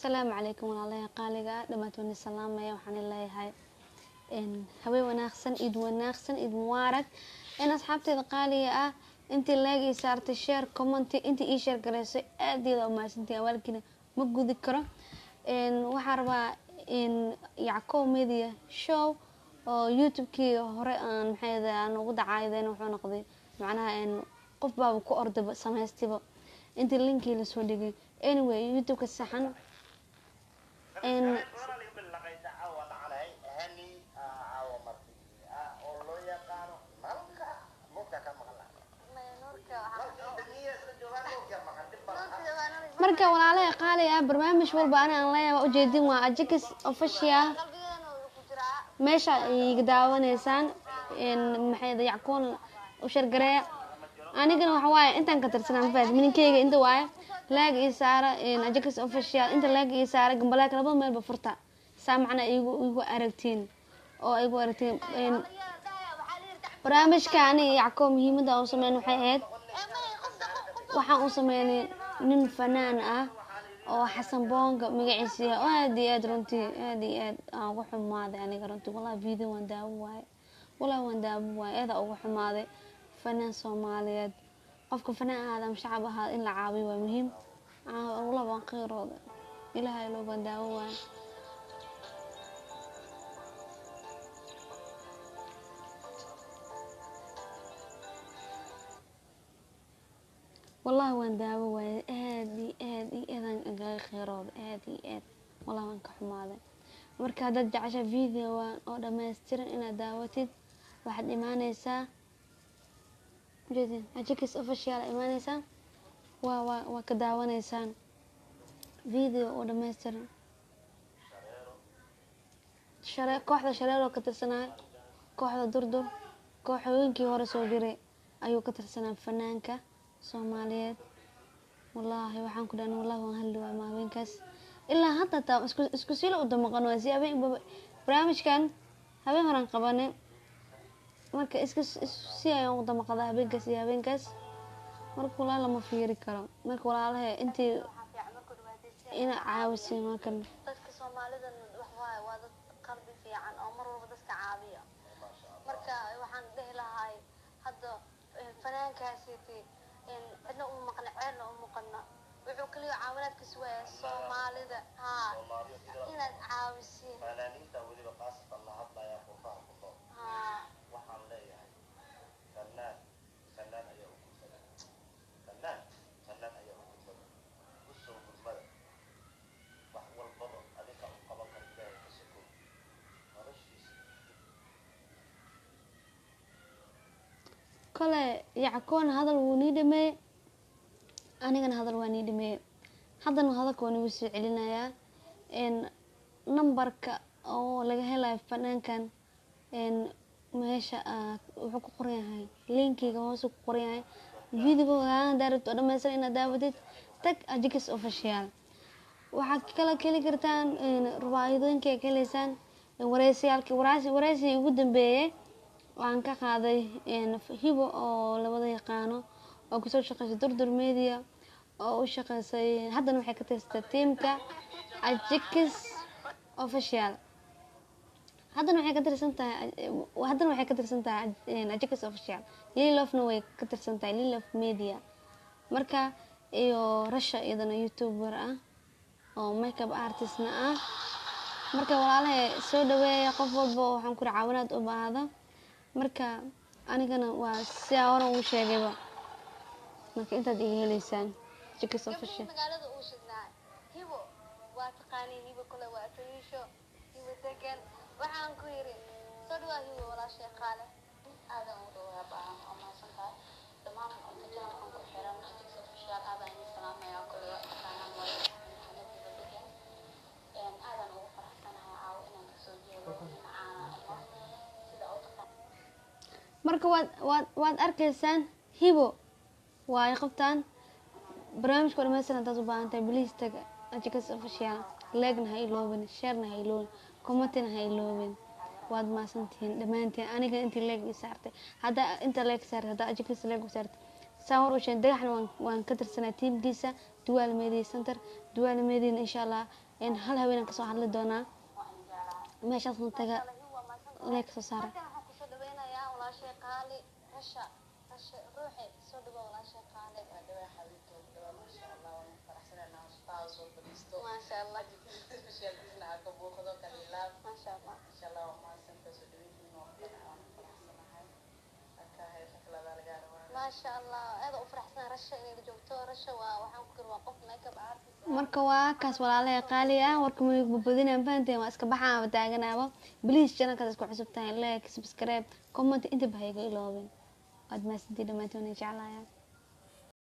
السلام عليكم والله قالقة دمتوني السلام يا وحن الله هاي إن هبي وناخسن إيد وناخسن إيد موارك إن أصحابتي قالية أنت لاقي صارت الشير كومنتي أنت إيش شير قريسي أدي لو ما سنتي أول كنا مجو ذكره إن وحربا إن يعقوب ميديا شو أو يوتيوب كي هراء عن هذا أنا وضع عايدين وحنا قضي معناها إن قف باب كأرض سماستيبا أنت اللينكي لسوديجي anyway يوتيوب كالسحن إن marka walaalaha qaali ah barnaamij walba aan leeyahay ujeedin waa Ajikis official meesha ay daawaneysaan in maxay Yackoon u shargaray anigana waxa waaye intaan ka tirsanaa faad mininkeyga inta waaye laag ii saara in Ajikis official inta laag ii saara gambalaak laba meel ba furta saamacna igu aragtiin oo igu aragtiin in barnaamijkaani Yackoon muhiimada oo sameeyay waxay ahayd waxaan u sameeyay nin fanaan ah oo Xasan Boonga magaciisa aad iyo aad runtii aad iyo aad ugu xumaaday aniga runtii wallahi video waan daawo waay aad ugu xumaaday fanaan Soomaaliyeed qofka fanaan aadam shacab ah in la caawiyo waa muhiim والله بان خير إلهي لو بان داوان والله وان داوان آدي إذن أقل خيرات آدي والله وان كحمالي مركا داد عشا فيديو وان أو دما يستيرن إنا داوتيد واحد إيمانيسا جدين أجيكس أوفيشيال إيمانيسا وكداوانيسان فيديو oo dhameystiran kooxda shareero ka tirsanaa kooxda durdur kooxooyinkii hore soo jiray ayuu ka tirsanaa fanaanka Soomaaliyeed wallahi waxaan ku dhahnay wallahi waan halwaa maalinkaas ilaa hadda taa isku sii u damaqan waa si habeen barnaamijkan habeen horan qabanay marka isku si ayaan u damaqada habeenkaas marka walaal lama fiiri karo marka walaalaha intii ina caawisi markan dadka Soomaalida waa dad qalbi fiican oo mar walba dadka caawiya marka waxaan dhihi lahaa hadda fanaankaasi in cidna u maqnaceyna u maqna wuxuu kaliya caawinaadkiisa waa Soomaalida inaad caawisiin fanaaniinta waliba qaasatan la hadlaya qofka waxaan leeyahay fanaan ayaa kale Yackoon hadal wuu niidamay anigana hadal waan niidamay haddana hadalka waan ugu soo celinayaa in numberka oo laga helayo fanaankan in meesha wuxuu ku qoran yahay linkiga hoos ku qoran yahay video-ga daarto dhameysan inaad daawadid tag Ajikis official waxa kala keli kartaan in ruwaayadooyinka kaleysaan waraysi ugu dambeeyay waan ka qaaday in hibo oo labada yaqaano oo ku soo shaqeysay durdur media oo u shaqeysay haddana waxay ka tirsan teamka Ajikis official haddana waxay ka tirsan tahay Ajikis official Lilofna way ka tirsan tahay Lilof media marka iyo Rasha iyadana youtuber ah oo makeup artist na ah marka walaalahay soo dhaweeya qof walba waxaan ku caawinaad u baahdo marka anigana waa si hore u sheegayba marka intaad iga heleysaan Ajikis official magaalada uu shidnaa hibo waa taqaaniin hibo kale waa tayisho hibo degan waxaan ku yiri soo dhawaad hibo walaashay qaale aadan u dhawaabaa ama santaa dhammaan inta ku xiran Ajikis official aadan salaamaya kale waxaan way aadan ugu faraxsanahay caaw inaan ka soo jeedo marka waad arkaysaan hibo way qabtaan barnaamijka dhameystiran dad u baahan tahay please tag Ajikis official like-na ha iloobin share-na ha iloobin comment-na ha iloobin waad maasantiin dhamaanteen aniga intii like saartay hadda inta like saartay hadda Ajikis like saartay sawir u sheegay dagaxna waan ka tirsanaa teamkiisa dual media center. dual media insha Allah in hal haweenan kasoo hadli doonaa meeshaasna taga leeg soo saara. waxaan kusoo dhaweynayaa walaashay qaali rasha ruuxi soo dhawo walaashay qaali dhawa xabiibto dhawa masha Allah waan faraxsanahay hostaa soo fadhiisto masha Allah special business ka booqdo kaliya masha Allah insha Allah ma santa soo dhaweyntii waan faraxsanahay aka hay shaqada laga rabaa masha Allah aad u faraxsan rasha inay joogto rasha waxaan ku garwaa qof makeup artist marka waa kaas walaalahay qaali ah warka ma badbadinaan fahanteen waa iska baxaa taaganaaba please channelka isku cusubtaan like subscribe comment inta bahayga iloobin aad ma sidii dhamaantoon jeclaayaan